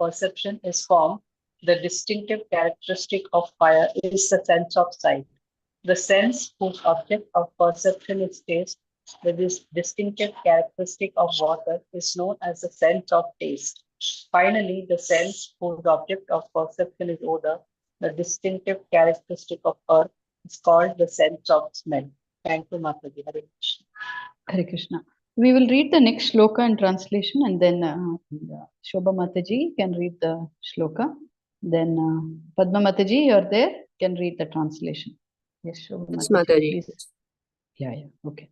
perception is form, the distinctive characteristic of fire is the sense of sight. The sense whose object of perception is taste, the distinctive characteristic of water is known as the sense of taste. Finally, the sense whose object of perception is odor, the distinctive characteristic of earth is called the sense of smell. Thank you, Mataji. Hare Krishna. Hare Krishna. We will read the next shloka in translation, and then Shobha Mataji can read the shloka. Then Padma Mataji, you are there, can read the translation. Yes, Shobha Mataji, please. Yeah, okay.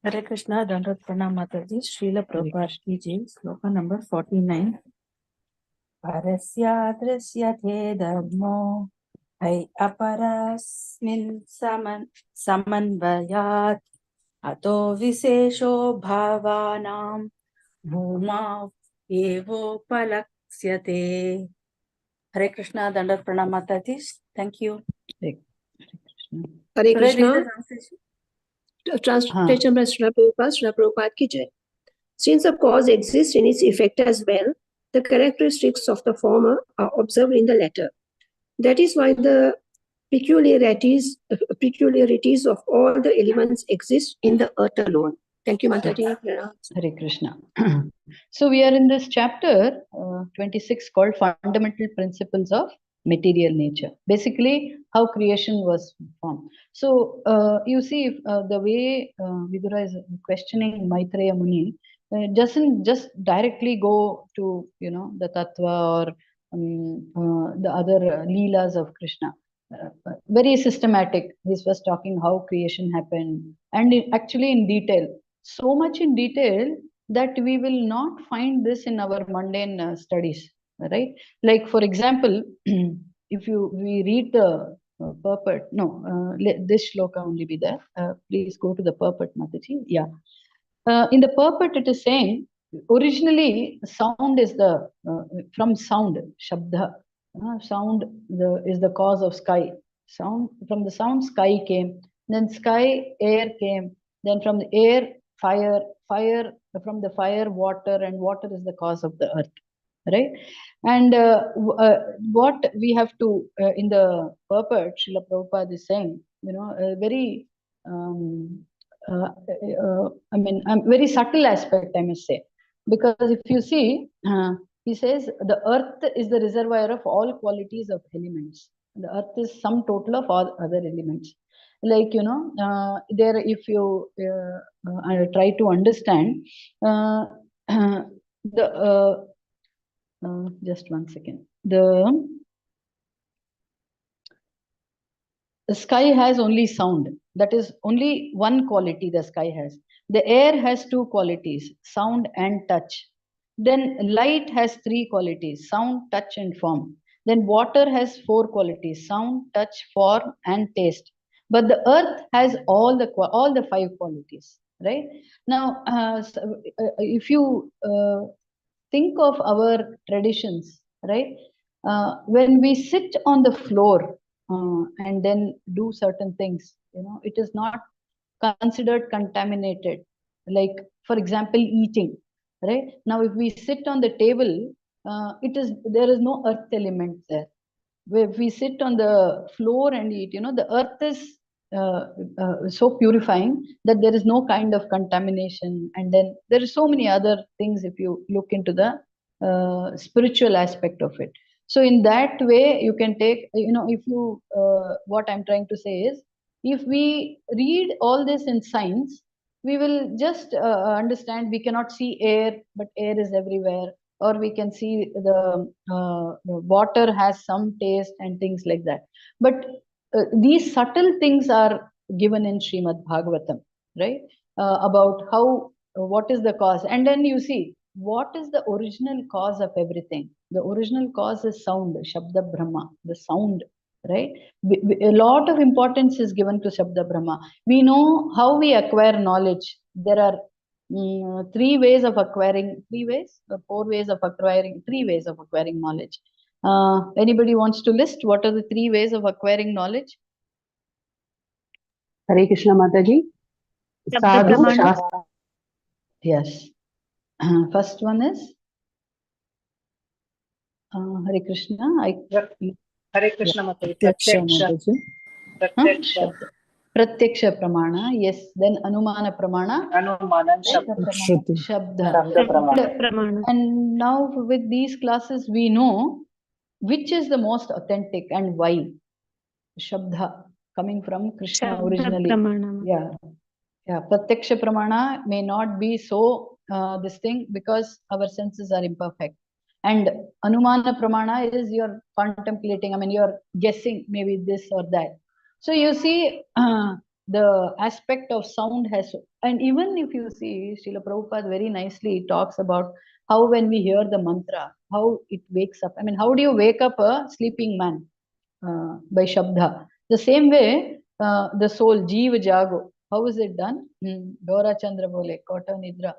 Hare Krishna, Dandat Pranam Mataji, Srila Prabhupada ki jai, shloka number 49. Parasya drishyate dharmo, hai aparasmin samanvayat, ato visesho bhavanam, bhuma evo palaksyate. Hare Krishna, Dandat Pranam Mataji. Thank you. Hare Krishna. Hare Krishna. Translation by Srila Prabhupada ki jai. Since the cause exists in its effect as well, the characteristics of the former are observed in the latter. That is why the peculiarities of all the elements exist in the earth alone. Thank you, Mataji. Hare Krishna. So we are in this chapter 26 called Fundamental Principles of Material Nature. Basically, how creation was formed. So you see, the way Vidura is questioning Maitreya Muni, doesn't just directly go to the tattva or the other leelas of Krishna. Very systematic. This was talking how creation happened, and actually in detail, so much in detail that we will not find this in our mundane studies, right? Like for example, if we read the purport, let this shloka only be there. Please go to the purport, Mataji. Yeah. In the purport, it is saying originally sound is the from sound, shabda. Sound is the cause of sky. Sound, from the sound, sky came. Then sky, air came. Then from the air, fire. From the fire, water, and water is the cause of the earth, right? And what we have to in the purport, Srila Prabhupada is saying, a very very subtle aspect, I must say, because if you see, he says the earth is the reservoir of all qualities of elements. The earth is sum total of all other elements. Like there, if you try to understand just one second. The sky has only sound. That is only one quality the sky has. The air has two qualities, sound and touch. Then light has three qualities, sound, touch, and form. Then water has four qualities, sound, touch, form, and taste. But the earth has all the five qualities, right? Now, if you think of our traditions, right? When we sit on the floor and then do certain things, it is not considered contaminated. Like, for example, eating, right? Now, if we sit on the table, there is no earth element there. If we sit on the floor and eat, the earth is so purifying that there is no kind of contamination. And then there are so many other things if you look into the spiritual aspect of it. So in that way, you can take, if you, what I'm trying to say is, if we read all this in science, we will just understand we cannot see air, but air is everywhere. Or we can see the water has some taste and things like that. But these subtle things are given in Shrimad Bhagavatam, right? About what is the cause. And then you see, what is the original cause of everything? The original cause is sound, Shabda Brahma, the sound, right? A lot of importance is given to Shabda Brahma. We know how we acquire knowledge. There are four ways of acquiring knowledge. Anybody wants to list what are the 3 ways of acquiring knowledge? Hare Krishna Mataji. Sadhu Shastra. Yes. First one is Hare Krishna. Hare Krishna Mataji. Pratyaksha Mataji. Pratyaksha. Pratyaksha Pramana. Yes. Then Anumana Pramana. Anumana Shabda. Shruti. Shabda. Shabda Pramana. Pramana. And now with these classes, we know which is the most authentic and why. Shabda, coming from Krishna Shabda originally. Pramana. Yeah. Yeah. Pratyaksha Pramana may not be so this thing because our senses are imperfect. And Anumana Pramana is you're contemplating, I mean, you're guessing maybe this or that. So you see, the aspect of sound has, and even if you see, Srila Prabhupada very nicely talks about how when we hear the mantra, how it wakes up. I mean, how do you wake up a sleeping man? By Shabda. The same way, the soul, Jiva Jago, how is it done? Dora Chandra Bole, Kota Nidra.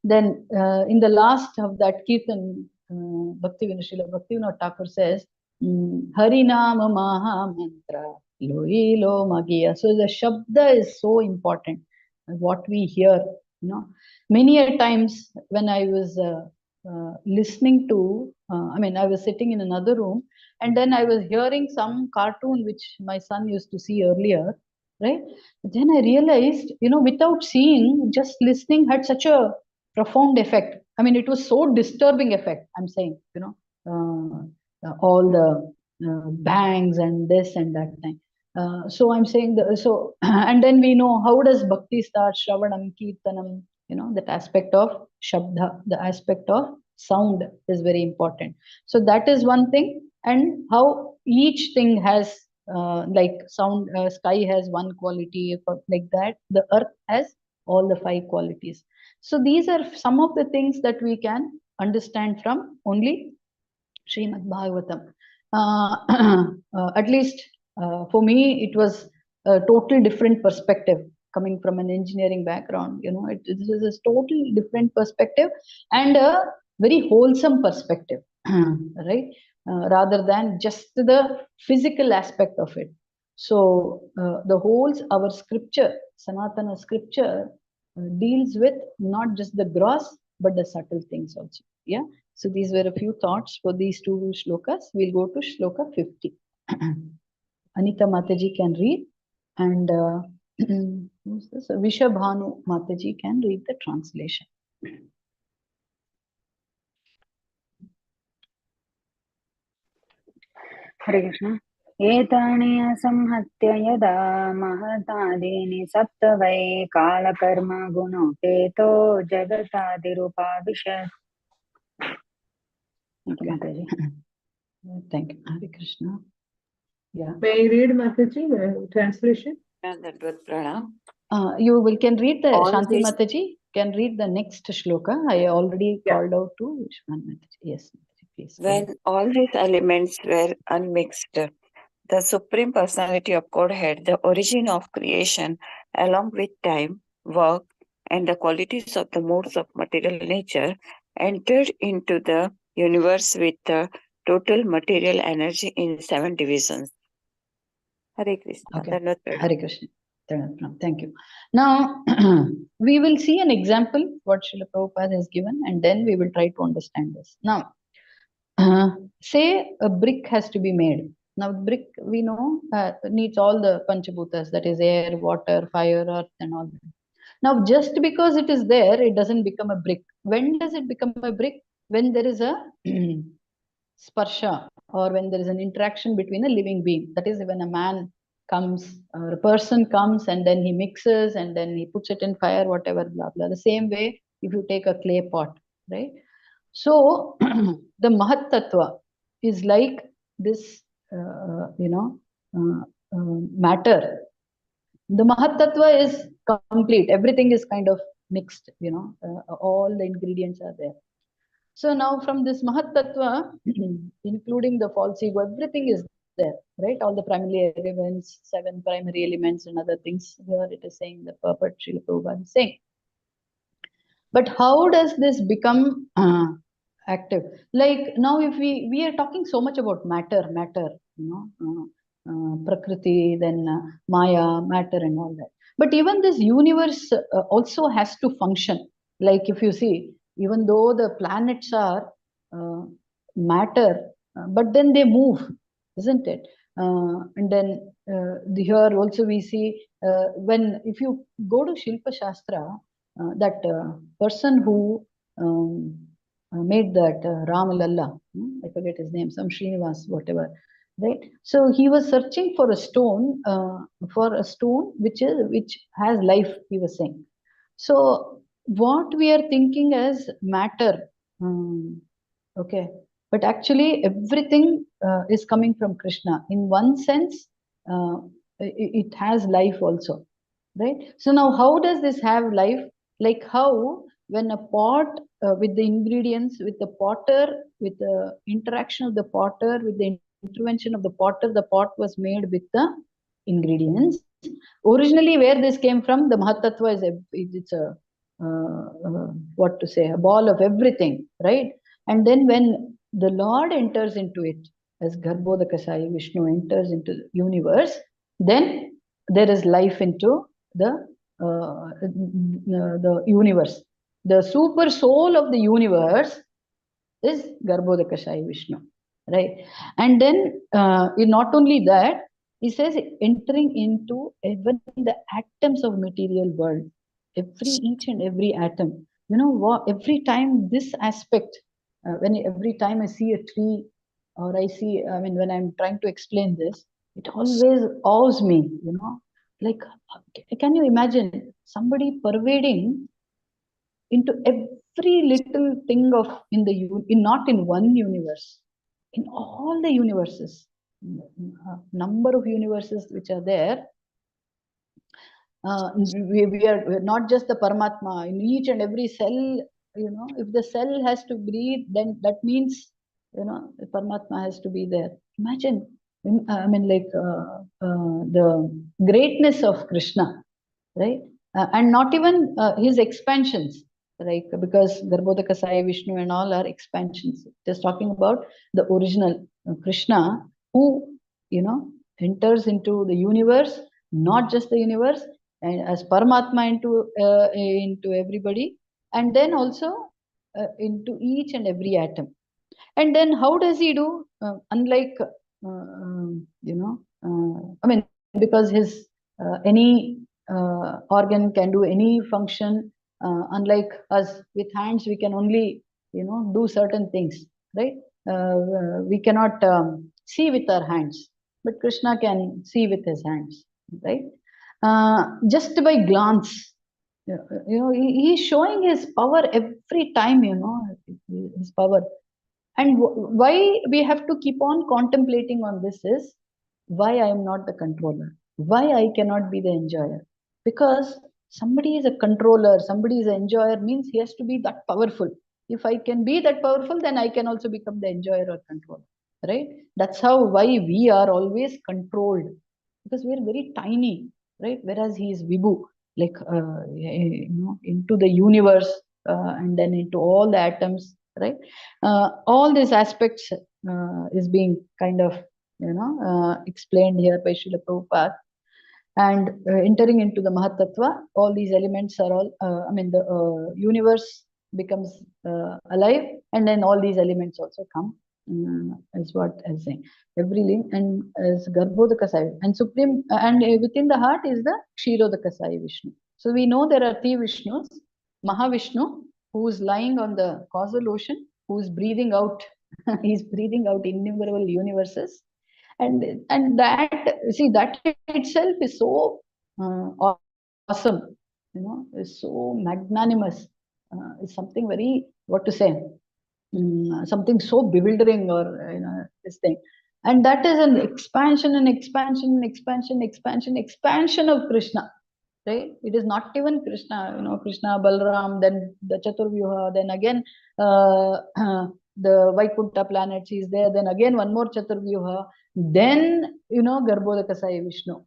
Then in the last of that Kirtan, Srila Bhaktivinoda Thakur says, Harinama Maha Mantra, Lohi Lo Magiya. So the Shabda is so important, what we hear. You know, many a times when I was listening to, I was sitting in another room, and then I was hearing some cartoon which my son used to see earlier, right? Then I realized, without seeing, just listening had such a profound effect. I mean, it was so disturbing effect. I'm saying, all the bangs and this and that thing. So I'm saying and then we know how does bhakti start, Shravanam, Kirtanam, that aspect of Shabda, the aspect of sound is very important. So that is one thing, and how each thing has, like sound, sky has one quality, like that, the earth has all the 5 qualities. So these are some of the things that we can understand from only Shrimad Bhagavatam. At least for me, it was a total different perspective coming from an engineering background. This is a totally different perspective and a very wholesome perspective, right? Rather than just the physical aspect of it. So our scripture, Sanatana scripture, deals with not just the gross, but the subtle things also. Yeah. So these were a few thoughts for these 2 shlokas. We'll go to shloka 50. Anita Mataji can read, and who's this? Vishabhanu Mataji can read the translation. Hare Krishna. एतानि असंहत्य यदा महतादीनि सप्तवै कालकर्म गुणोपेतो जगतादिरूपाविशत्. Thank you, Mataji. Thank you, Hare Krishna. Yeah. May I read Mataji the translation? You can read the All Shanti this- Mataji can read the next shloka. I already called out to Vishwan Mataji. Yes, please. When all these elements were unmixed, the Supreme Personality of Godhead, the origin of creation, along with time, work, and the qualities of the modes of material nature, entered into the universe with the total material energy in 7 divisions. Hare Krishna. Okay. Hare Krishna. Thank you. Now, we will see an example what Srila Prabhupada has given, and then we will try to understand this. Now, say a brick has to be made. Now, brick, we know, needs all the Panchabhutas, that is air, water, fire, earth, and all that. Now, just because it is there, it doesn't become a brick. When does it become a brick? When there is a sparsha, or when there is an interaction between a living being. That is, when a man comes, or a person comes, and then he mixes, and then he puts it in fire, whatever, blah, blah. The same way, if you take a clay pot, right? So, the Mahat Tattva is like this, matter. The Mahat Tattva is complete. Everything is kind of mixed, all the ingredients are there. So now from this Mahat Tattva, including the false ego, everything is there, right? All the primary elements, 7 primary elements and other things. Here it is saying the purport Srila Prabhupada is saying. But how does this become active? Like now if we are talking so much about matter, Prakriti, then Maya, matter and all that. But even this universe also has to function. Like if you see, even though the planets are matter, but then they move, isn't it? And then here also we see when if you go to Shilpa Shastra, that person who made that Ram Lalla, I forget his name, some Srinivas, whatever, right? So he was searching for a stone, which has life. He was saying. So what we are thinking as matter, okay, but actually everything is coming from Krishna. In one sense, it has life also, right? So now how does this have life? Like how when a pot with the ingredients, with the potter, with the interaction of the potter, with the intervention of the potter, the pot was made with the ingredients. Originally, where this came from, the Mahatattva it's a what to say, a ball of everything, right? And then when the Lord enters into it, as Garbhodakasai Vishnu enters into the universe, then there is life into the universe. The super soul of the universe is Garbhodakasai Vishnu, right? And then not only that, he says entering into even the atoms of material world, each and every atom. You know what? Every time this aspect, every time I see a tree, or I see, I mean, when I'm trying to explain this, it always awes me. You know, like, can you imagine somebody pervading into every little thing of not in one universe, in all the universes, number of universes which are there. We're not just the Paramatma. In each and every cell, you know, if the cell has to breathe, then that means, you know, the Paramatma has to be there. Imagine, I mean, like the greatness of Krishna, right? And not even his expansions, right? Because Garbhodakasai Vishnu and all are expansions. Just talking about the original Krishna, who, you know, enters into the universe, not just the universe, and as Paramatma into everybody, and then also into each and every atom. And then how does he do? Unlike, you know, I mean, because his any organ can do any function. Unlike us, with hands, we can only, you know, do certain things, right? We cannot see with our hands, but Krishna can see with his hands, right? Just by glance, you know, he's showing his power every time, you know, his power. And why we have to keep on contemplating on this is why I am not the controller, why I cannot be the enjoyer. Because somebody is a controller, somebody is an enjoyer, means he has to be that powerful. If I can be that powerful, then I can also become the enjoyer or controller, right? That's how, why we are always controlled, because we are very tiny, right? Whereas he is Vibhu, like you know, into the universe, and then into all the atoms, right? All these aspects is being kind of, you know, explained here by Srila Prabhupada. And entering into the Mahatattva, all these elements are all, I mean, the universe becomes alive, and then all these elements also come, is what I'm saying. Every link, and as Garbhodakasai, and supreme, and within the heart is the Kshirodakasai Vishnu. So we know there are three Vishnus. Mahavishnu, who is lying on the causal ocean, who is breathing out, he's breathing out innumerable universes. And that, see, that itself is so awesome, you know, is so magnanimous. It's something very, what to say, something so bewildering, or, you know, this thing. And that is an expansion and expansion and expansion of Krishna, right? It is not even Krishna, you know, Krishna, Balram, then the Chaturvyuha, then again the Vaikuntha planets is there, then again one more Chaturvyuha, then, you know, Garbhodakasai Vishnu.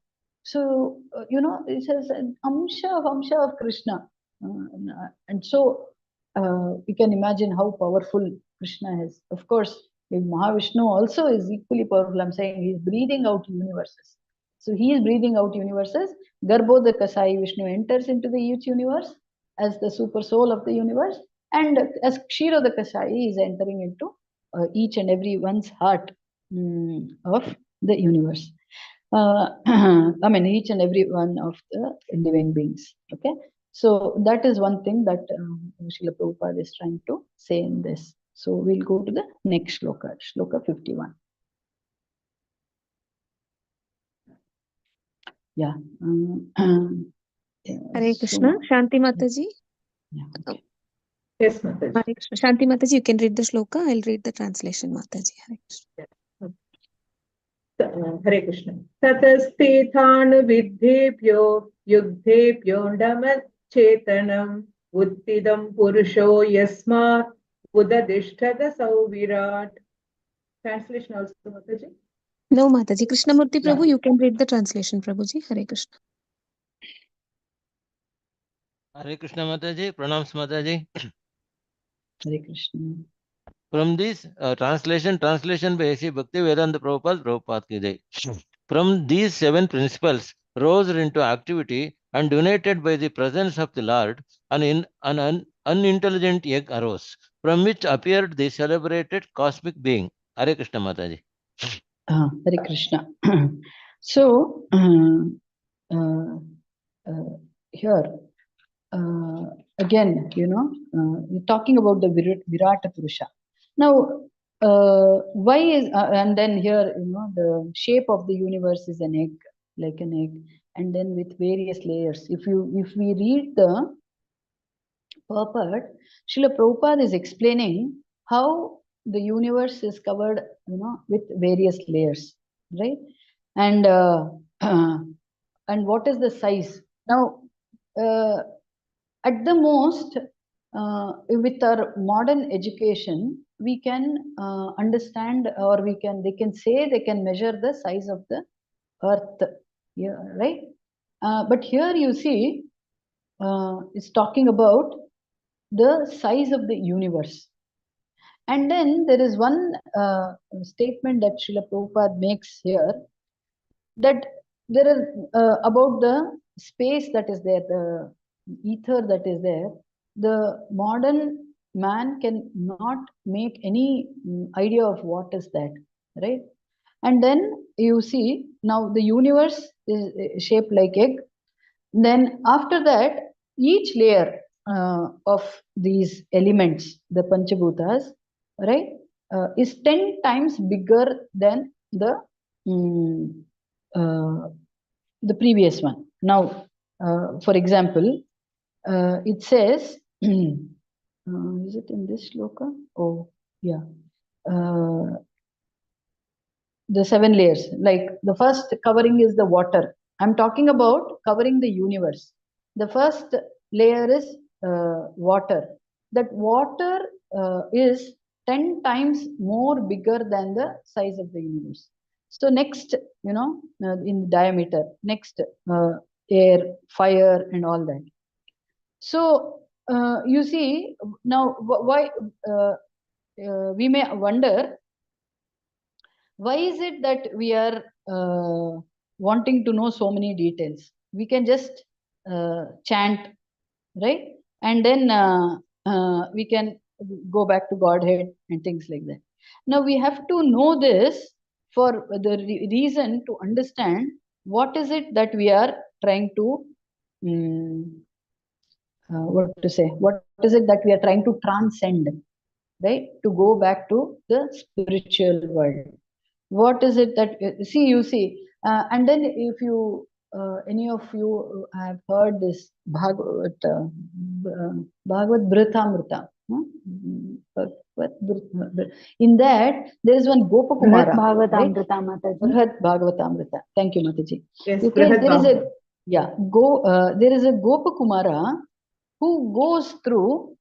So, you know, it says an amsha of Krishna. And so we can imagine how powerful Krishna is. Of course, Mahavishnu also is equally powerful. I'm saying he's breathing out universes. So he is breathing out universes. Garbhodakasai Vishnu enters into the each universe as the super soul of the universe, and as Kshirodakasai is entering into each and every one's heart of the universe. I mean, each and every one of the living beings. Okay, so that is one thing that Srila Prabhupada is trying to say in this. So we'll go to the next shloka, shloka 51. Yeah. Hare Krishna. Shanti Mataji. Yeah, okay. Yes, Mataji. Hare Krishna. Shanti Mataji, you can read the shloka. I'll read the translation, Mataji. Hare Krishna. Hare Krishna. Tatastethan viddhebhyo yugdhebhyo chetanam uttidam purusho yasmat udadishthada virat. Translation also, Mataji. No, Mataji. Krishnamurti Yeah. Prabhu, you can read the translation, Prabhuji. Hare Krishna. Hare Krishna Mataji, pranams Mataji. Hare Krishna. From this translation by A.C. Bhakti Vedanta Prabhupada ki jai. From these 7 principles rose into activity and donated by the presence of the Lord, an unintelligent egg arose, from which appeared the celebrated cosmic being. Hare Krishna Mataji. Hare Krishna. So here again, you're talking about the Virata Purusha. Now, why is and then here, the shape of the universe is an egg, like an egg, and then with various layers. If we read the purport, Srila Prabhupada is explaining how the universe is covered, with various layers, right? And and what is the size? Now, at the most, with our modern education, we can understand, or they can measure the size of the earth, yeah, right? But here you see, it's talking about the size of the universe. And then there is one statement that Srila Prabhupada makes here, that there is about the space that is there, the ether that is there. The modern man can not make any idea of what is that, right? And then you see, now the universe is shaped like egg. Then after that, each layer of these elements, the Panchabhutas, right, is 10 times bigger than the previous one. Now, for example, it says, is it in this shloka? Oh, yeah. The 7 layers, like the first covering is the water. I'm talking about covering the universe. The first layer is water. That water is 10 times more bigger than the size of the universe. So next, in diameter, next air, fire, and all that. So you see, now why we may wonder, why is it that we are wanting to know so many details? We can just chant, right? And then we can go back to Godhead and things like that. Now we have to know this for the reason to understand what is it that we are trying to, what is it that we are trying to transcend, right? To go back to the spiritual world. What is it that you see, and then if you any of you have heard this Bhagavad Bhritamrita, in that there is one Gopakumara, Bhagavatamrita, Bhagavad Bhagavatamrita. Thank you, Mataji. Yes, Okay, Brihad there is a Bhagavatam. there is a Gopakumara who goes through,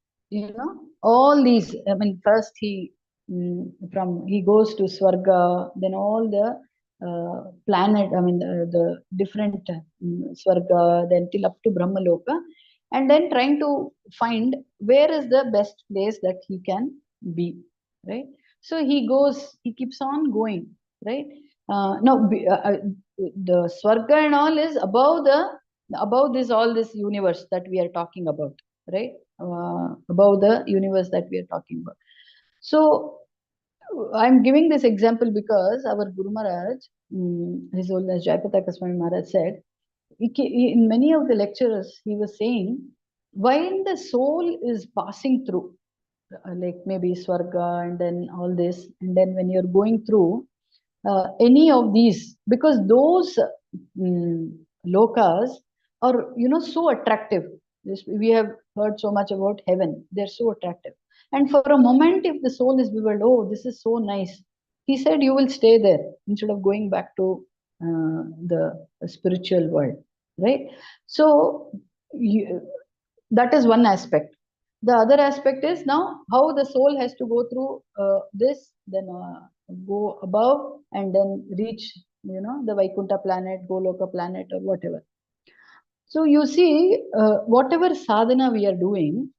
all these. I mean, first he goes to Swarga, then all the planet, I mean, the different Swarga, then till up to Brahmaloka, and then trying to find where is the best place that he can be, right? So he keeps on going, right? Now, the Swarga and all is above all this universe that we are talking about, right? Above the universe that we are talking about. So I'm giving this example because our Guru Maharaj, His Holiness Jayapataka Swami Maharaj said, in many of the lectures, he was saying, when the soul is passing through, like maybe Swarga and then all this, and then when you're going through any of these, because those lokas are, so attractive. We have heard so much about heaven. They're so attractive. And for a moment, if the soul is bewildered, oh, this is so nice. He said, you will stay there instead of going back to the spiritual world, right? So that is one aspect. The other aspect is now how the soul has to go through this, then go above and then reach, the Vaikuntha planet, Goloka planet, or whatever. So you see, whatever sadhana we are doing,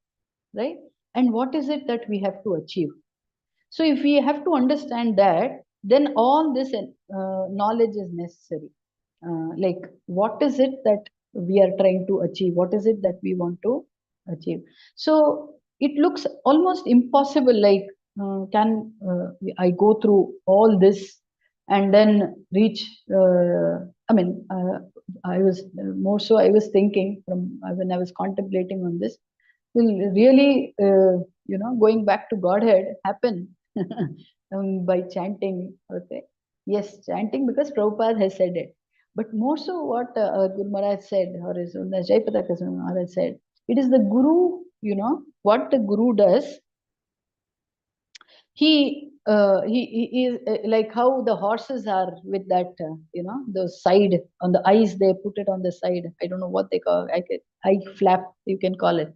right? And what is it that we have to achieve? So if we have to understand that, then all this knowledge is necessary. Like, what is it that we are trying to achieve? What is it that we want to achieve? So it looks almost impossible. Like, can I go through all this and then reach? I was more so. I was thinking from when I was contemplating on this. Will really, going back to Godhead happen by chanting? Okay, yes, chanting because Prabhupada has said it. But more so, what Guru Maharaj said, or His Holiness Jayapataka Maharaj said, it is the Guru. What the Guru does. He is like how the horses are with that, the side on the eyes. They put it on the side. I don't know what they call it. Eye flap, you can call it.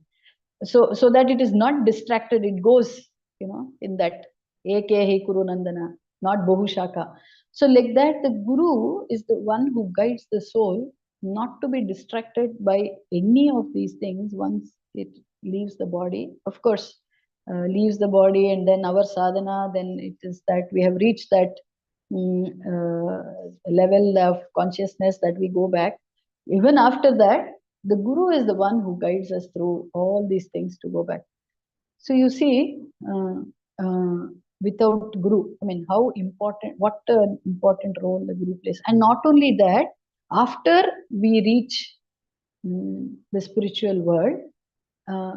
So that it is not distracted, it goes, in that Ekehi Kuru Nandana, not Bahushaka. So like that, the Guru is the one who guides the soul not to be distracted by any of these things once it leaves the body. Of course, leaves the body, and then our sadhana, then it is that we have reached that level of consciousness that we go back. Even after that, the Guru is the one who guides us through all these things to go back. So you see, without Guru, how important, what an important role the Guru plays. And not only that, after we reach the spiritual world,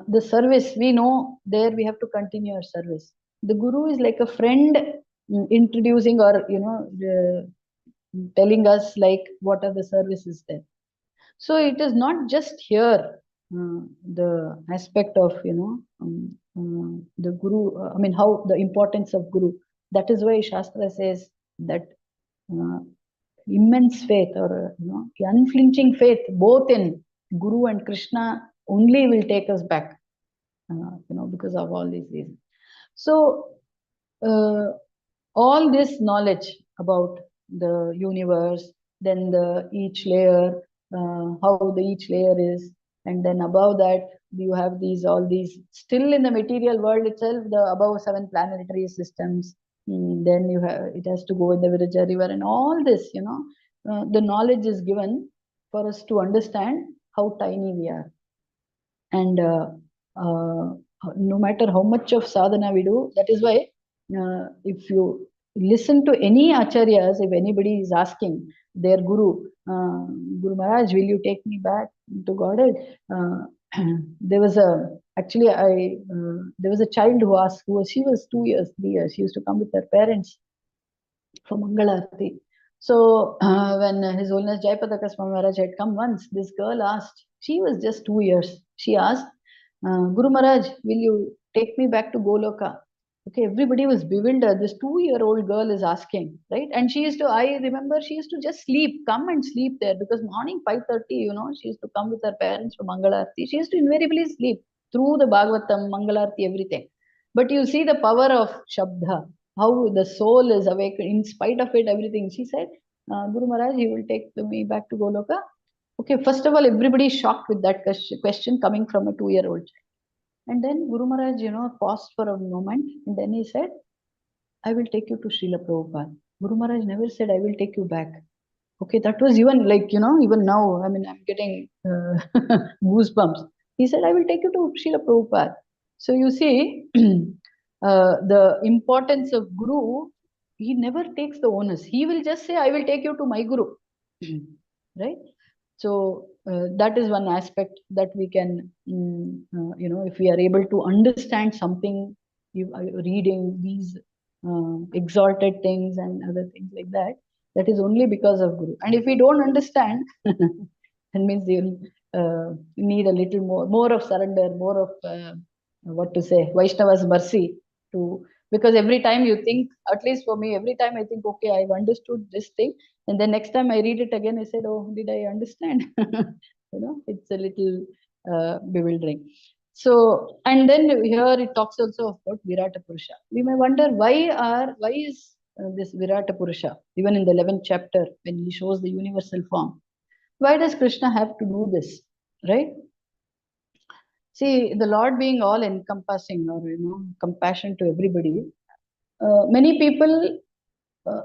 the service, we know there we have to continue our service. The Guru is like a friend, introducing or, telling us like what are the services there. So it is not just here the aspect of, the Guru, how the importance of Guru. That is why Shastra says that immense faith, or unflinching faith both in Guru and Krishna only will take us back, because of all these reasons. So all this knowledge about the universe, then each layer, how each layer is, and then above that you have all these still in the material world itself, the above 7 planetary systems. Then you have, it has to go in the Viraja river, and all this, the knowledge is given for us to understand how tiny we are. And no matter how much of sadhana we do, that is why if you listen to any acharyas, if anybody is asking their Guru, Guru Maharaj, will you take me back to Godhead? There was there was a child who asked, she was 2 years, 3 years, she used to come with her parents for Mangalarti. So when His Holiness Jayapataka Swami Maharaj had come once, this girl asked, she was just 2 years, she asked, Guru Maharaj, will you take me back to Goloka? Okay, everybody was bewildered. This 2-year-old girl is asking, right? And she used to, I remember she used to just come and sleep there, because morning 5:30, she used to come with her parents for Mangalarti. She used to invariably sleep through the Bhagavatam, Mangalarti, everything. But you see the power of Shabda, how the soul is awakened in spite of it, everything. She said, Guru Maharaj, you will take me back to Goloka. Okay, first of all, everybody is shocked with that question coming from a 2-year-old child. And then Guru Maharaj, paused for a moment, and then he said, I will take you to Srila Prabhupada. Guru Maharaj never said, I will take you back. Okay, that was even like, even now, I'm getting goosebumps. He said, I will take you to Srila Prabhupada. So you see, the importance of Guru, he never takes the onus. He will just say, I will take you to my Guru. Right? So that is one aspect that we can, if we are able to understand something, reading these exalted things and other things like that, that is only because of Guru. And if we don't understand, that means you need a little more of surrender, more of what to say, Vaishnava's mercy to, because every time you think, at least for me, every time I think, okay, I've understood this thing, and then next time I read it again, I said, oh, did I understand? It's a little bewildering. So, and then here it talks also about Virata Purusha. We may wonder why is this Virata Purusha, even in the 11th chapter, when he shows the universal form, why does Krishna have to do this, right? See, the Lord being all encompassing, or compassion to everybody. Many people,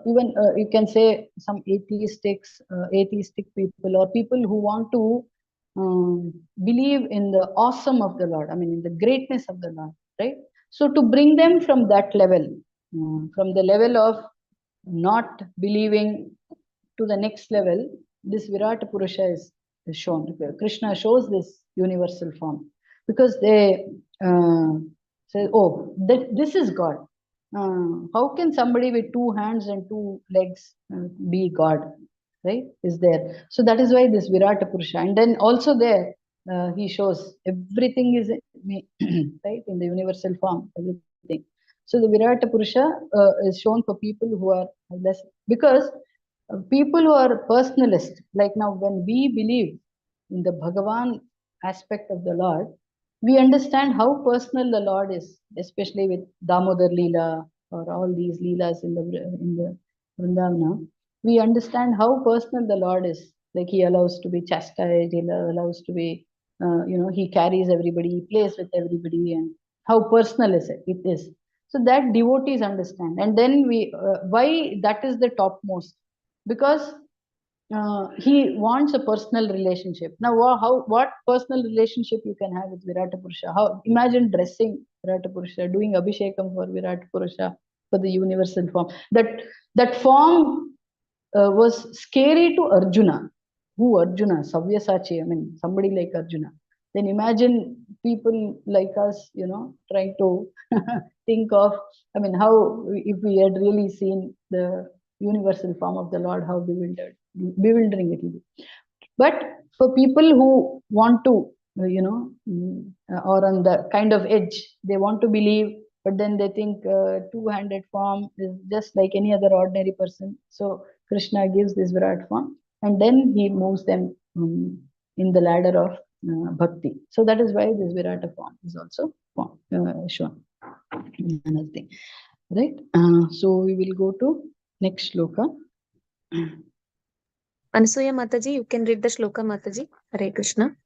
even you can say some atheistic people, or people who want to believe in the awesome of the Lord, I mean in the greatness of the Lord, right? So to bring them from that level, from the level of not believing to the next level, this Virata Purusha is shown. Krishna shows this universal form because they say, oh, this is God. How can somebody with two hands and two legs be God? Right? Is there. So that is why this Virata Purusha. And then also there, he shows everything is right in the universal form, everything. So the Virata Purusha is shown for people who are less, because people who are personalist, like now when we believe in the Bhagavan aspect of the Lord, we understand how personal the Lord is, especially with Damodar Leela or all these Leelas in the Vrindavana. We understand how personal the Lord is. Like he allows to be chastised, he allows to be, he carries everybody, he plays with everybody, and how personal is it? It is. So that devotees understand. And then why that is the topmost? Because he wants a personal relationship. Now, what personal relationship you can have with Virata Purusha? How, imagine dressing Virata Purusha, doing Abhishekam for Virata Purusha, for the universal form. That form was scary to Arjuna. Who Arjuna? Savyasachi, I mean, somebody like Arjuna. Then imagine people like us, trying to think of, I mean, how, if we had really seen the universal form of the Lord, how bewildering it will be. But for people who want to, or on the kind of edge, they want to believe, but then they think two-handed form is just like any other ordinary person. So Krishna gives this Virat form, and then he moves them in the ladder of bhakti. So that is why this Virata form is also shown. Another thing, right? So we will go to next shloka. Anasuya Mataji, you can read the shloka, Mataji. Hare Krishna.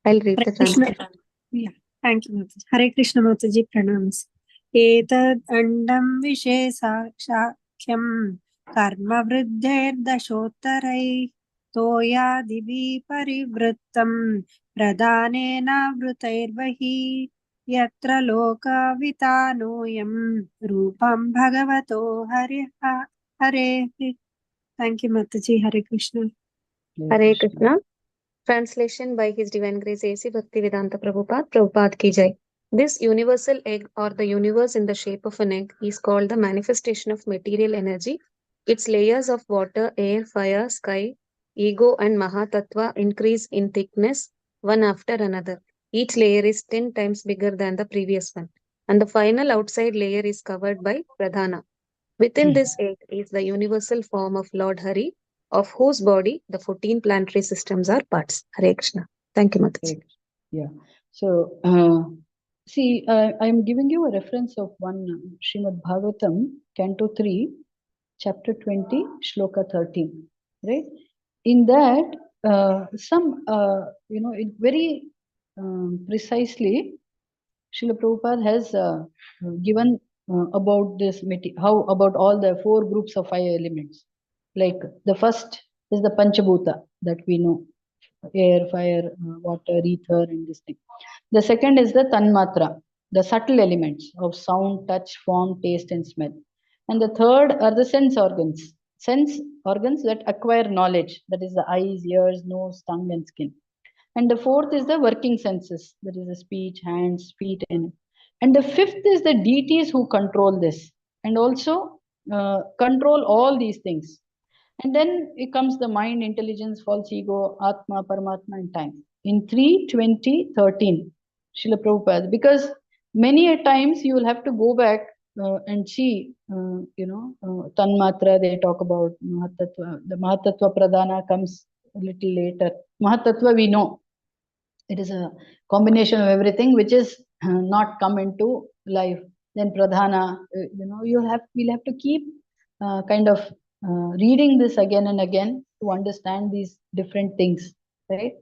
I'll read the Krishna. translation. Yeah, thank you, Mataji. Hare Krishna, Mataji. Pranams. Etad andam visheshakyam karma vruddhairdashottarai toyadivi parivrittam pradhanena vrutairvahi yatra loka vitanoyam rupam bhagavato hare. Thank you, Mataji. Hare Krishna. Hare Krishna. Translation by His Divine Grace A.C. Bhaktivedanta Prabhupada. Prabhupada ki jai. This universal egg, or the universe in the shape of an egg, is called the manifestation of material energy. Its layers of water, air, fire, sky, ego and Mahatattva increase in thickness one after another. Each layer is 10 times bigger than the previous one, and the final outside layer is covered by Pradhana. Within this egg is the universal form of Lord Hari, of whose body the 14 planetary systems are parts. Hare Krishna. Thank you, Mataji. Yeah. So, see, I'm giving you a reference of one Shrimad Bhagavatam, Canto 3, Chapter 20, Shloka 13. Right? In that, it very precisely, Srila Prabhupada has given about this, how about all the 4 groups of 5 elements. Like the first is the Panchabhuta that we know, air, fire, water, ether, and this thing. The second is the Tanmatra, the subtle elements of sound, touch, form, taste, and smell. And the third are the sense organs that acquire knowledge, that is the eyes, ears, nose, tongue, and skin. And the fourth is the working senses, that is the speech, hands, feet, and the fifth is the deities who control this and also control all these things. And then it comes the mind, intelligence, false ego, Atma, Paramatma, and time. In 3.20.13, Srila Prabhupada, because many a times you will have to go back and see, Tanmatra, they talk about Mahatattva. The Mahatattva Pradhana comes a little later. Mahatattva we know. It is a combination of everything which is not come into life. Then Pradhana, we'll have to keep kind of reading this again and again to understand these different things, right?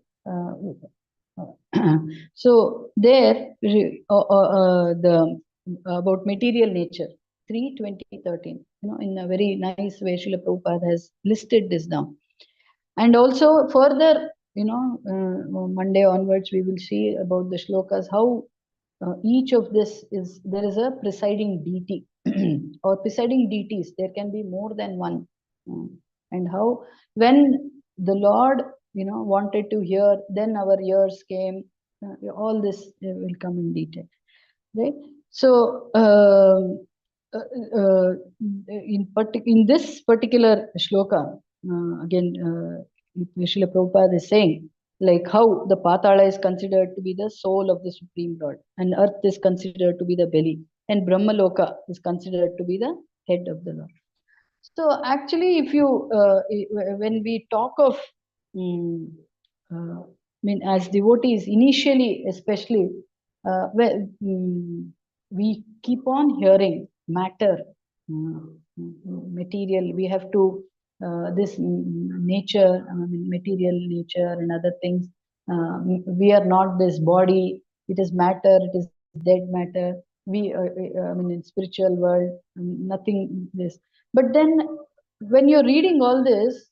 So there, the about material nature, 3.20.13, in a very nice way, Srila Prabhupada has listed this down. And also further, Monday onwards, we will see about the shlokas, how each of this is, there is a presiding deity or presiding deities. There can be more than one. And how, when the Lord, wanted to hear, then our ears came. All this will come in detail, right? So, in this particular shloka, again, Srila Prabhupada is saying, like how the Patala is considered to be the soul of the Supreme Lord, and earth is considered to be the belly, and Brahmaloka is considered to be the head of the Lord. So actually, if you, when we talk of, as devotees, initially, especially, we keep on hearing matter, material. We have to, this nature, material nature and other things. We are not this body. It is matter. It is dead matter. We, in spiritual world, nothing this. But then, when you're reading all this,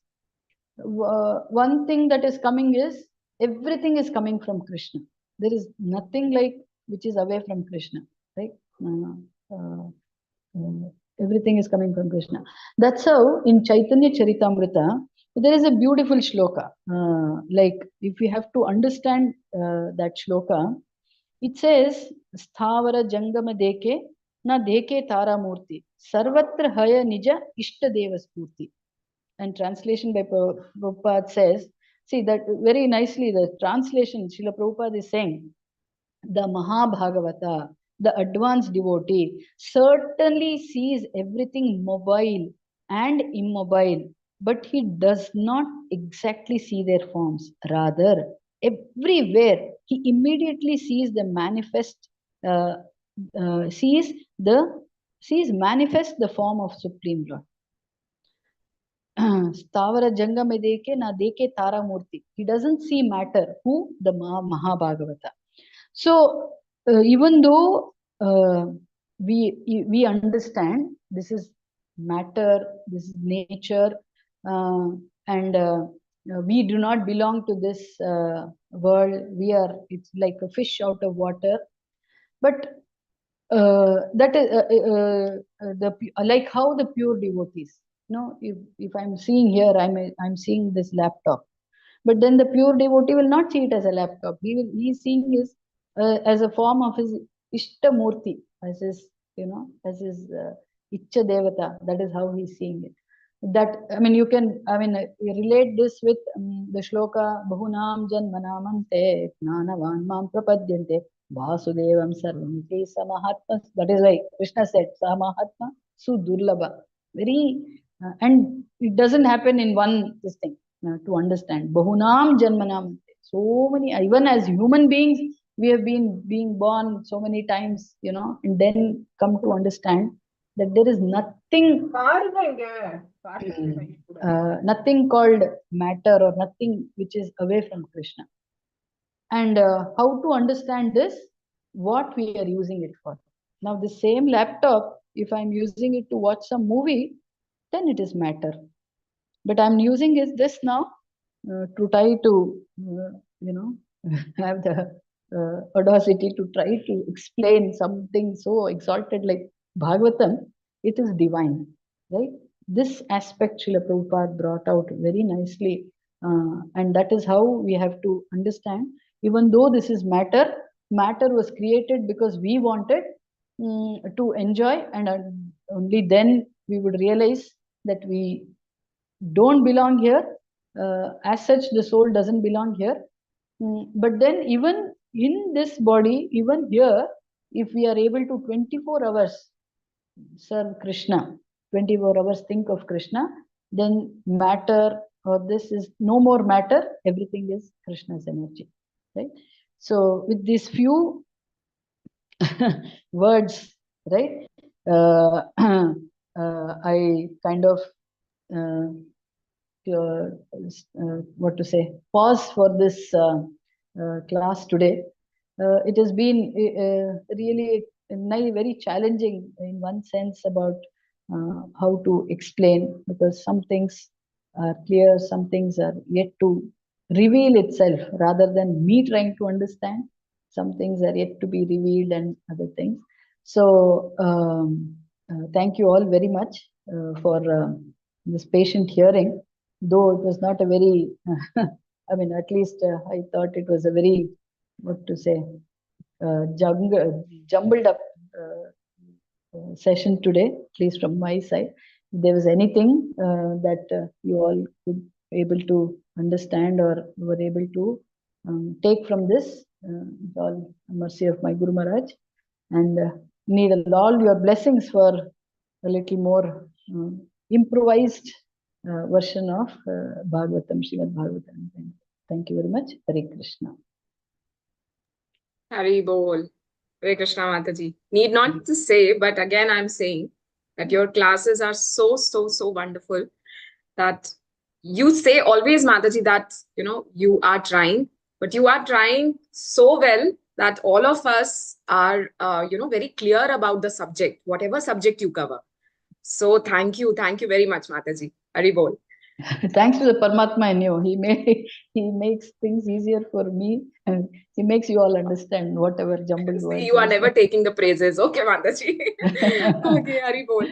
one thing that is coming is everything is coming from Krishna. There is nothing like which is away from Krishna, right? Everything is coming from Krishna. That's how in Chaitanya Charitamrita there is a beautiful shloka. Like if we have to understand that shloka, it says, Sthavara Jangama Deke na Deke Tara Murti Sarvatra Haya Nija Ishta Deva Spurti. And translation by Prabhupada says, see that very nicely, the translation, Srila Prabhupada is saying, the Mahabhagavata, the advanced devotee, certainly sees everything mobile and immobile, but he does not exactly see their forms. Rather, everywhere he immediately sees the manifest, sees manifest the form of Supreme Lord. Stavara Jangame Deke na Deke Tara Murti. He doesn't see matter. Who? The Mahabhagavata. So even though we understand this is matter, this is nature, and we do not belong to this world. It's like a fish out of water. But that is like how the pure devotees. If I'm seeing here, I'm seeing this laptop. But then the pure devotee will not see it as a laptop. He's seeing it as a form of his Ishtamurti, as his Icha Devata. That is how he's seeing it. That, you can, relate this with the shloka, Bahunam Janmanamante, Jnanavan Mam Prapadyante, Vasudevam Sarvamiti Samahatma. That is why Krishna said, Samahatma Sudurlabha. Very, and it doesn't happen in one this thing. To understand Bahunam Janmanam, so many, even as human beings, we have been being born so many times, and then come to understand that there is nothing, nothing called matter or nothing which is away from Krishna. And how to understand this? What we are using it for. Now, the same laptop, if I'm using it to watch some movie, then it is matter. But I'm using this now to try to, have the audacity to try to explain something so exalted like Bhagavatam. It is divine, right? This aspect Srila Prabhupada brought out very nicely, and that is how we have to understand. Even though this is matter, matter was created because we wanted to enjoy, and only then we would realize that we don't belong here. As such, the soul doesn't belong here. But then, even in this body, even here, if we are able to 24 hours serve Krishna, 24 hours think of Krishna, then matter or this is no more matter, everything is Krishna's energy. Right? So, with these few words, right, I kind of what to say, pause for this class today. It has been really very challenging in one sense about how to explain, because some things are clear, some things are yet to reveal itself rather than me trying to understand. Some things are yet to be revealed and other things. So thank you all very much for this patient hearing, though it was not a very, I mean, at least I thought it was a very, what to say, jumbled up session today, at least from my side. If there was anything that you all could able to understand or were able to take from this, it's all mercy of my Guru Maharaj, and need all your blessings for a little more improvised version of Bhagavatam, Shrimad Bhagavatam. Thank you very much. Hare Krishna. Hari Bol. Hare Krishna Mataji. Need not to say, but again I'm saying that your classes are so wonderful, that you say always, Mataji, that you are trying, but you are trying so well that all of us are very clear about the subject, whatever subject you cover. So thank you very much, Mataji. Hari Bol. Thanks to the Paramatma in you. He makes things easier for me, and he makes you all understand whatever jumbled words. You are never taking the praises. Okay, Mataji. Okay, Hari Bol.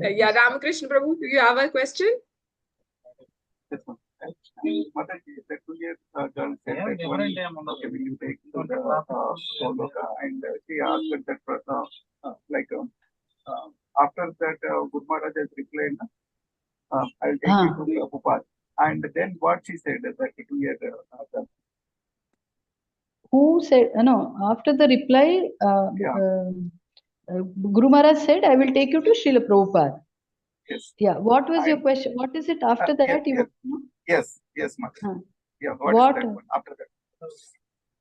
Yeah, Ramakrishna Prabhu, do you have a question? Yes, ma'am. Mataji, the 2-year girl said that will you take to the Goloka, and she asked that after that Guru Maharaj has replied, I'll take you to Prabhupada. And then what she said that 2-year girl. Who said, no, after the reply, Guru Maharaj said, I will take you to Srila Prabhupada. Yes. Yeah. What was your question? What is it after that? Yes, Mataji. Yeah, what is that one after that?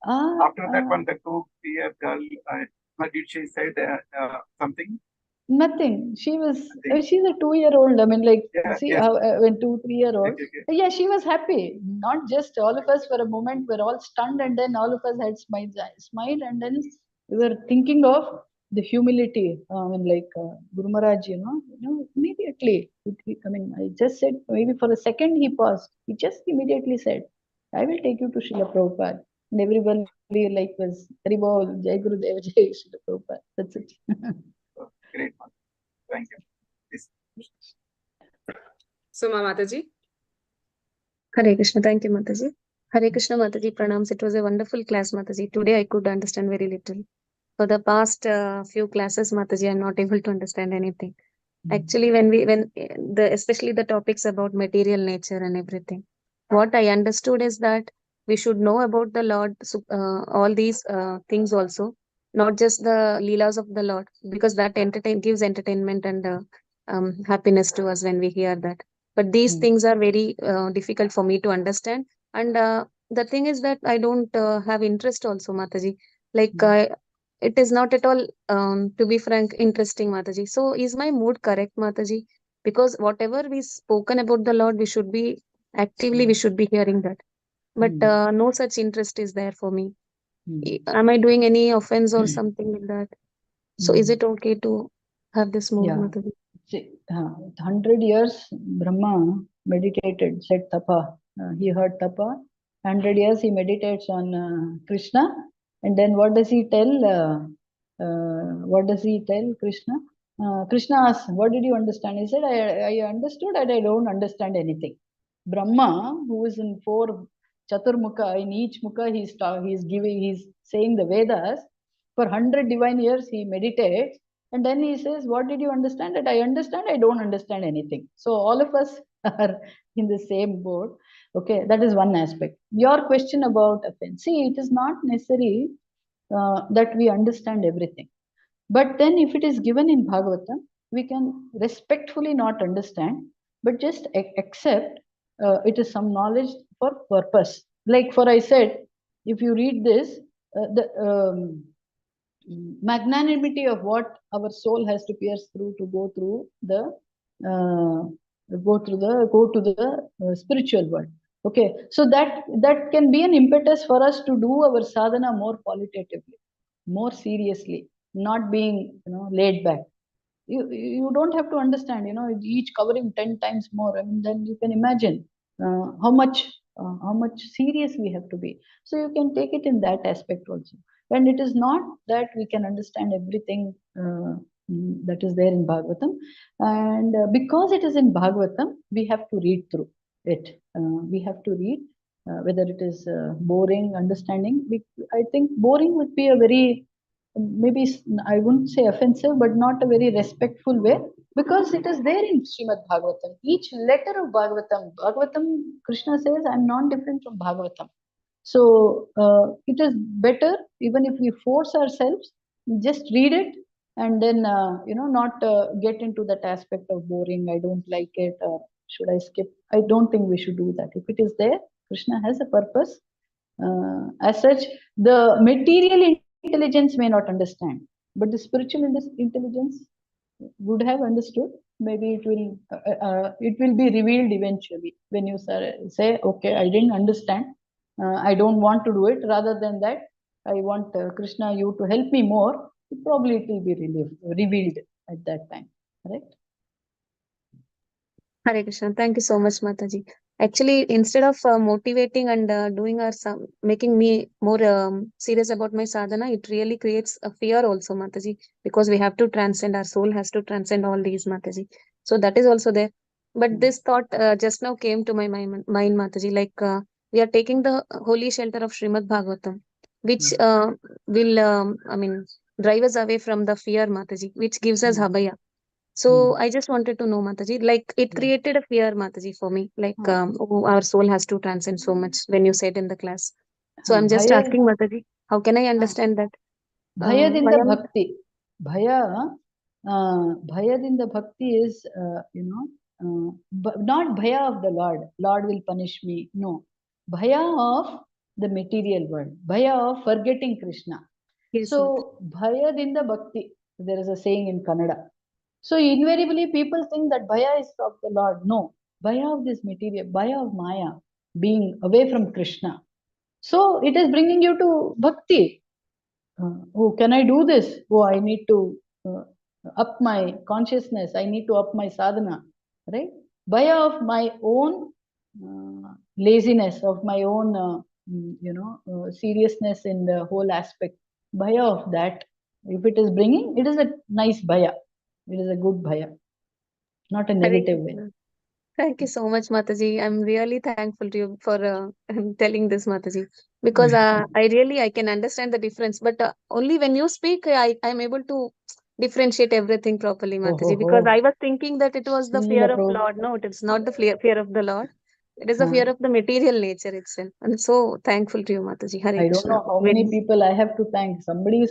After that one, the 2-year girl, did she say something? Nothing. She was, she's a 2-year-old. I mean, like, see, when 2-3-year-old. Yeah, she was happy. Not just all of us for a moment were all stunned, and then all of us had smiled, and then we were thinking of the humility. I mean, like Guru Maharaj, immediately. I mean, I just said, maybe for a second he paused. He just immediately said, I will take you to Srila Prabhupada. And everybody like was Haribol, Jai Guru Deva, Jai Srila Prabhupada. That's it. Great. Thank you. So, Mataji. Hare Krishna. Thank you, Mataji. Hare Krishna, Mataji. Pranams. It was a wonderful class, Mataji. Today I could understand very little. For the past few classes, Mataji, I'm not able to understand anything. Actually, especially the topics about material nature and everything, what I understood is that we should know about the Lord, all these things also, not just the leelas of the Lord, because that gives entertainment and happiness to us when we hear that. But these things are very difficult for me to understand. And the thing is that I don't have interest also, Mataji. Like, it is not at all, to be frank, interesting, Mataji. So is my mood correct, Mataji? Because whatever we spoken about the Lord, we should be hearing that. But no such interest is there for me. Am I doing any offense or something like that? So is it okay to have this mood, Mataji? See, 100 years Brahma meditated, said tapa. He heard tapa. 100 years he meditates on Krishna. And then what does he tell? Krishna? Krishna asks, what did you understand? He said, I understood and I don't understand anything. Brahma, who is in 4 Chaturmukha, in each Mukha he's saying the Vedas. For 100 divine years he meditates, and then he says, what did you understand? That I understand, I don't understand anything. So all of us are in the same boat. Okay, that is one aspect. Your question about offense. See, it is not necessary that we understand everything. But then if it is given in Bhagavatam, we can respectfully not understand, but just accept it is some knowledge for purpose. Like for I said, if you read this, the magnanimity of what our soul has to pierce through to go through the go to the spiritual world. Okay, so that can be an impetus for us to do our sadhana more qualitatively, more seriously, not being laid back. You don't have to understand, each covering 10 times more. I mean, then you can imagine how much serious we have to be. So you can take it in that aspect also. And it is not that we can understand everything that is there in Bhagavatam. And because it is in Bhagavatam, we have to read through it. We have to read whether it is boring understanding. I think boring would be a very, maybe I wouldn't say offensive, but not a very respectful way, because it is there in Shrimad Bhagavatam. Each letter of Bhagavatam, Krishna says, I'm not different from Bhagavatam. So it is better, even if we force ourselves, just read it and then, not get into that aspect of boring, I don't like it, or should I skip? I don't think we should do that. If it is there, Krishna has a purpose. As such, the material intelligence may not understand, but the spiritual intelligence would have understood. Maybe it will be revealed eventually when you say, okay, I didn't understand, I don't want to do it. Rather than that, I want Krishna, you to help me more. Probably it will be revealed at that time, right? Hare Krishna. Thank you so much, Mataji. Actually, instead of motivating and making me more serious about my sadhana, it really creates a fear also, Mataji, because we have to transcend, our soul has to transcend all these, Mataji. So that is also there. But this thought just now came to my mind, Mataji, like we are taking the holy shelter of Shrimad Bhagavatam, which will, drive us away from the fear, Mataji, which gives us Habaya. So I just wanted to know, Mataji, like it created a fear, Mataji, for me. Like our soul has to transcend so much when you said in the class. So I'm just asking, Mataji, how can I understand that? Bhayadinda bhakti. Bhayadinda bhakti is, not bhaya of the Lord. Lord will punish me. No. Bhaya of the material world. Bhaya of forgetting Krishna. Yes, so, Bhayadinda bhakti. There is a saying in Kannada. So invariably people think that bhaya is of the Lord. No, bhaya of this material, bhaya of Maya, being away from Krishna. So it is bringing you to bhakti. Oh, can I do this? Oh, I need to up my consciousness. I need to up my sadhana. Right? Bhaya of my own laziness, of my own, seriousness in the whole aspect. Bhaya of that. If it is bringing, it is a nice bhaya. It is a good bhaya, not a negative way. Thank you so much, Mataji. I'm really thankful to you for telling this, Mataji, because I can understand the difference. But only when you speak, I'm able to differentiate everything properly, Mataji. Because I was thinking that it was the fear of Lord. No, it is not the fear of the Lord. It is the fear of the material nature itself. I'm so thankful to you, Mataji. Hare I don't Krishna. know how many people I have to thank. Somebody,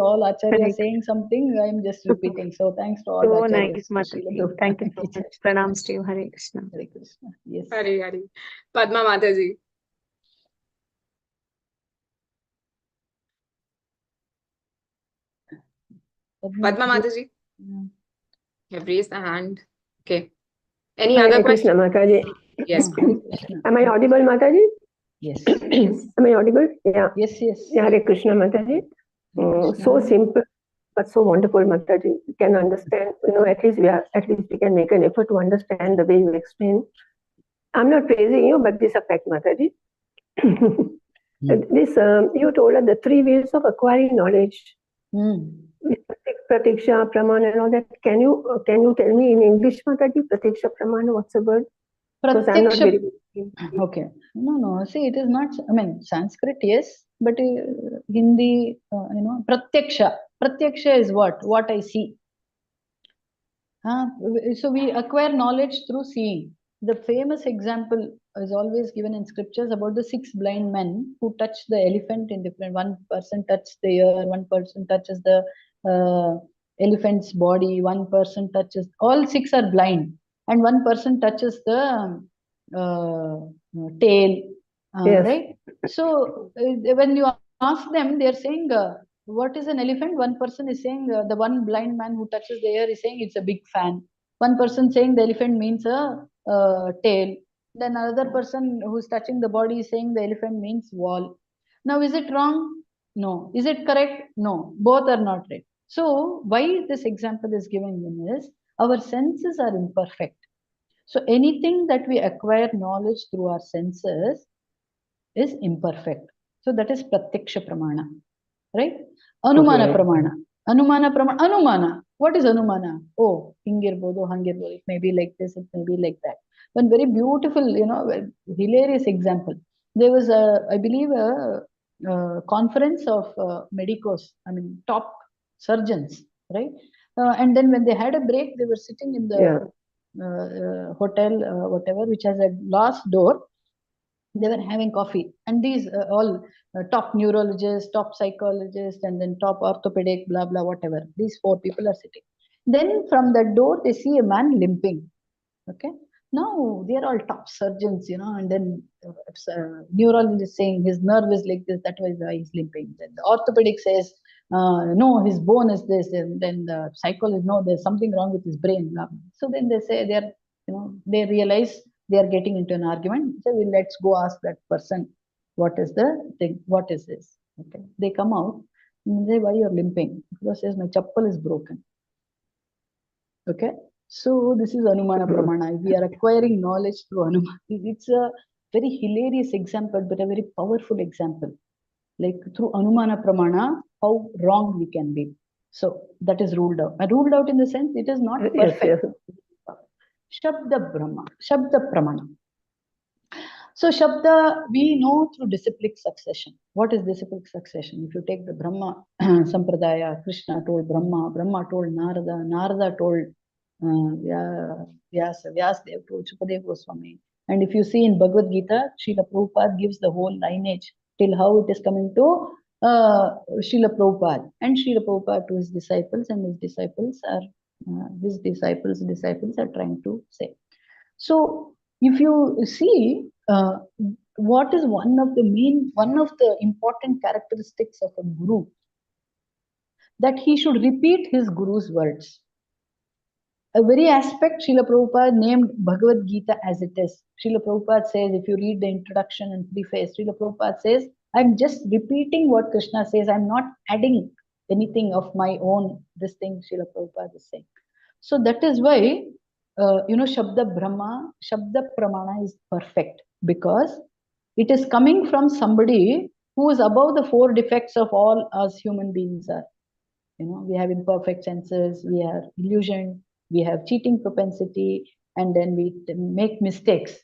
all Acharya saying something, I'm just repeating. So thanks to all So Acharyas. nice, Mataji. Thank you so much. Pranams to you. Hare Krishna. Hare Krishna. Yes. Hare. Padma Mataji. Padma Mataji. You have raised the hand. Okay. Any other question? Krishna Mataji. Yes, please. Am I audible, Mataji? Yes. Am I audible? Yeah. Yes. Yeah, Hare Krishna Mataji. So simple, but so wonderful, Mataji. You can understand. At least we can make an effort to understand the way you explain. I'm not praising you, but this is a fact, Mataji. This you told us the three ways of acquiring knowledge. Pratiksha, Pramana, and all that. Can you tell me in English, Mataji, Pratiksha, Pramana, what's the word? Because I'm not very good. Okay. No. See, it is not. I mean, Sanskrit, yes, but Hindi, Pratyaksha. Pratyaksha is what? What I see. So we acquire knowledge through seeing. The famous example is always given in scriptures about the 6 blind men who touched the elephant in different. One person touched the ear, one person touches the elephant's body, one person touches. All 6 are blind, and one person touches the tail. Yes. Right. So when you ask them, they are saying. What is an elephant? One person is saying the one blind man who touches the air is saying it's a big fan. One person saying the elephant means a tail. Then another person who's touching the body is saying the elephant means wall. Now, is it wrong? No. Is it correct? No. Both are not right. So why this example is given is our senses are imperfect. So anything that we acquire knowledge through our senses is imperfect. So that is Pratyaksha Pramana. Right? Anumana Pramana. Anumana Pramana. Anumana. What is Anumana? Oh, hingirbodu, hangirbodu. It may be like this, it may be like that. One very beautiful, hilarious example. There was I believe, a conference of medicos, top surgeons, right? And then when they had a break, they were sitting in the hotel, whatever, which has a glass door. They were having coffee, and these all top neurologists, top psychologists, and then top orthopedic, blah blah, whatever. These 4 people are sitting. Then from that door, they see a man limping. Okay. Now they are all top surgeons, and then neurologist saying his nerve is like this, that was why he's limping. Then the orthopedic says, no, his bone is this, and then the psychologist, no, there's something wrong with his brain. Blah, blah. So then they say they realize they are getting into an argument. So let's go ask that person, what is the thing? What is this? Okay. They come out and say, why you're limping? Because says my chappal is broken. Okay. So this is Anumana Pramana. We are acquiring knowledge through Anumana. It's a very hilarious example, but a very powerful example. Like through Anumana Pramana, how wrong we can be. So that is ruled out. Ruled out in the sense it is not perfect. Shabda Brahma, Shabda Pramana. So Shabda, we know through disciplic succession. What is disciplic succession? If you take the Brahma Sampradaya, Krishna told Brahma, Brahma told Narada, Narada told Vyasa, Vyasadeva told Sukadeva Goswami. And if you see in Bhagavad Gita, Srila Prabhupada gives the whole lineage till how it is coming to Srila Prabhupada. And Srila Prabhupada to his disciples, and his disciples are trying to say. So if you see, what is one of the important characteristics of a guru, that he should repeat his guru's words. A very aspect Srila Prabhupada named Bhagavad Gita as it is. Srila Prabhupada says, if you read the introduction and preface, Srila Prabhupada says, I'm just repeating what Krishna says. I'm not adding anything of my own, this thing Srila Prabhupada is saying. So that is why, Shabda Pramana is perfect, because it is coming from somebody who is above the 4 defects of all us human beings are. We have imperfect senses, we have illusion, we have cheating propensity, and then we make mistakes,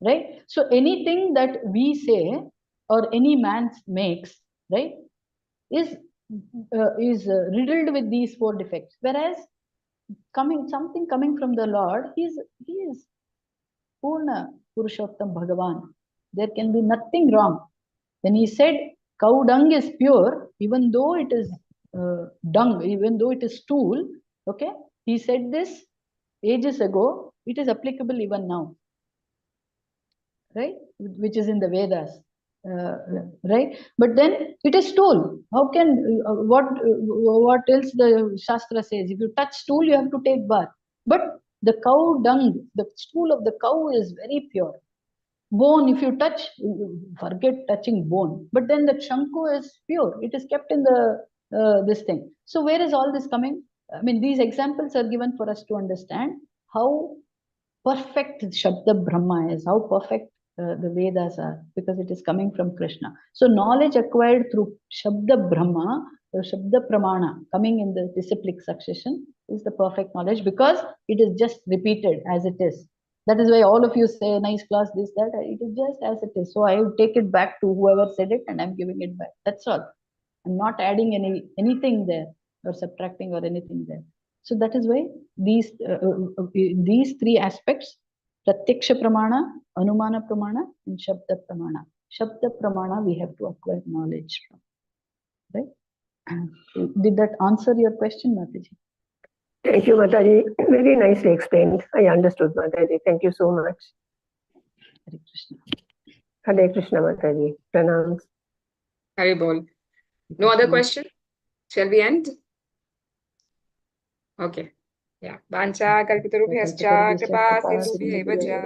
right? So anything that we say or any man makes, right, is riddled with these 4 defects. Whereas something coming from the Lord, he is Purna Purushottam Bhagavan. There can be nothing wrong. When he said cow dung is pure, even though it is dung, even though it is stool, okay, he said this ages ago, it is applicable even now, right? Which is in the Vedas, right? But then it is stool. How can, what else the Shastra says? If you touch stool, you have to take bath. But the cow dung, the stool of the cow is very pure. Bone, if you touch, forget touching bone. But then the shanku is pure. It is kept in the this thing. So where is all this coming? I mean, these examples are given for us to understand how perfect Shabda Brahma is, how perfect the Vedas are, because it is coming from Krishna. So knowledge acquired through Shabda Brahma, or Shabda Pramana, coming in the disciplic succession, is the perfect knowledge, because it is just repeated as it is. That is why all of you say, nice class, this, that. It is just as it is. So I will take it back to whoever said it, and I'm giving it back. That's all. I'm not adding anything there, or subtracting or anything there. So that is why these three aspects, Pratyaksha Pramana, Anumana Pramana, and Shabda Pramana. Shabda Pramana we have to acquire knowledge from. Right? Did that answer your question, Mataji? Thank you, Mataji. Very nicely explained. I understood, Mataji. Thank you so much. Hare Krishna. Hare Krishna, Mataji. Pranams. Hare Bol. No other question? Shall we end? Okay. Yeah. Vancha kalpitarubhyascha kripa sindhubhyeva cha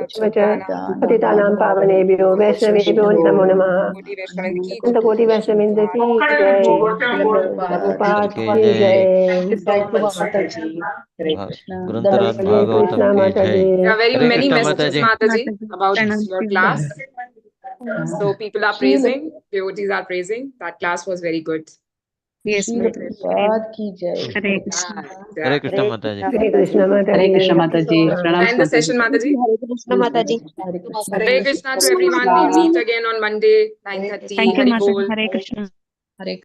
Patitanam pavanebhyo Vaishnavebhyo namo namah. Koti Vaishnavan ki Koti Vaishnavinda ki jai. Prabhupada ki jai. Hare Krishna. Grantharat Hare Bhagavatam Krishna, ki Mataji. There are very Hare many Krishna, messages, Mataji. Mataji, about your class. So people are praising, devotees are praising. That class was very good. Yes, Srila Mataji. Prabhupada ki jai. Hare Krishna. Hare Krishna, Mataji. Hare Krishna, Mataji. Hare Krishna Mataji. Pranams End the Mataji. session, Mataji. Hare Krishna. Hare Krishna to everyone. We'll meet again on Monday, 9:30. Thank you, Hari Mataji. Bol. Hare Krishna. Hare